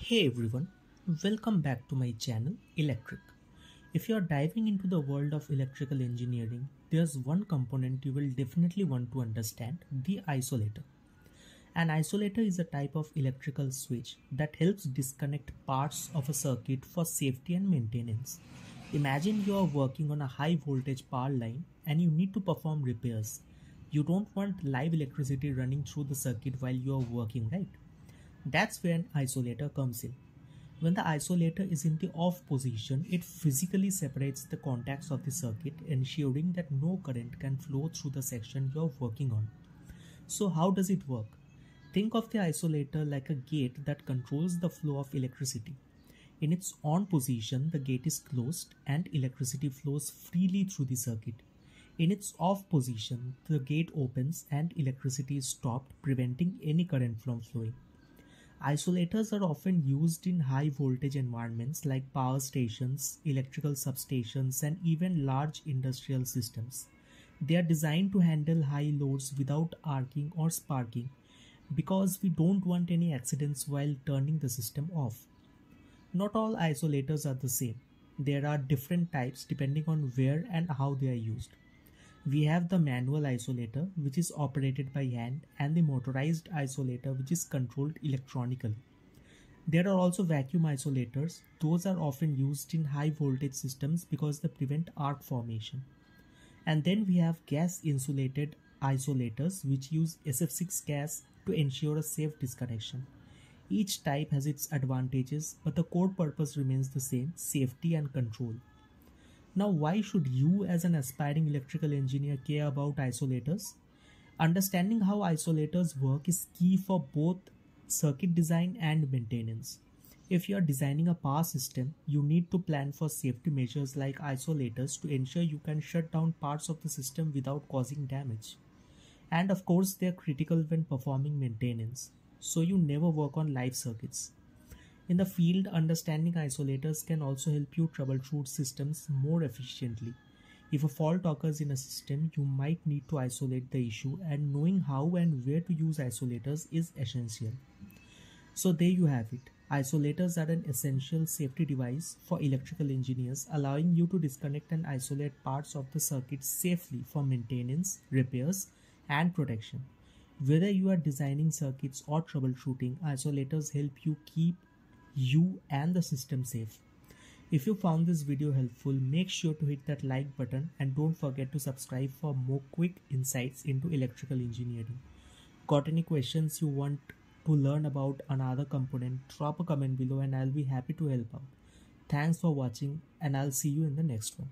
Hey everyone, welcome back to my channel Electrick. If you are diving into the world of electrical engineering, there's one component you will definitely want to understand: the isolator. An isolator is a type of electrical switch that helps disconnect parts of a circuit for safety and maintenance. Imagine you are working on a high voltage power line and you need to perform repairs. You don't want live electricity running through the circuit while you are working, right? That's where an isolator comes in. When the isolator is in the off position, it physically separates the contacts of the circuit, ensuring that no current can flow through the section you're working on. So how does it work? Think of the isolator like a gate that controls the flow of electricity. In its on position, the gate is closed and electricity flows freely through the circuit. In its off position, the gate opens and electricity is stopped, preventing any current from flowing. Isolators are often used in high voltage environments like power stations, electrical substations, and even large industrial systems. They are designed to handle high loads without arcing or sparking because we don't want any accidents while turning the system off. Not all isolators are the same. There are different types depending on where and how they are used. We have the manual isolator, which is operated by hand, and the motorized isolator, which is controlled electronically. There are also vacuum isolators. Those are often used in high voltage systems because they prevent arc formation. And then we have gas insulated isolators, which use SF6 gas to ensure a safe disconnection. Each type has its advantages, but the core purpose remains the same: safety and control. Now, why should you as an aspiring electrical engineer care about isolators? Understanding how isolators work is key for both circuit design and maintenance. If you are designing a power system, you need to plan for safety measures like isolators to ensure you can shut down parts of the system without causing damage. And of course, they are critical when performing maintenance, so you never work on live circuits. In the field, understanding isolators can also help you troubleshoot systems more efficiently. If a fault occurs in a system, you might need to isolate the issue, and knowing how and where to use isolators is essential. So there you have it. Isolators are an essential safety device for electrical engineers, allowing you to disconnect and isolate parts of the circuit safely for maintenance, repairs, and protection. Whether you are designing circuits or troubleshooting, isolators help you keep you and the system safe. If you found this video helpful, make sure to hit that like button and don't forget to subscribe for more quick insights into electrical engineering. Got any questions you want to learn about another component? Drop a comment below and I'll be happy to help out. Thanks for watching and I'll see you in the next one.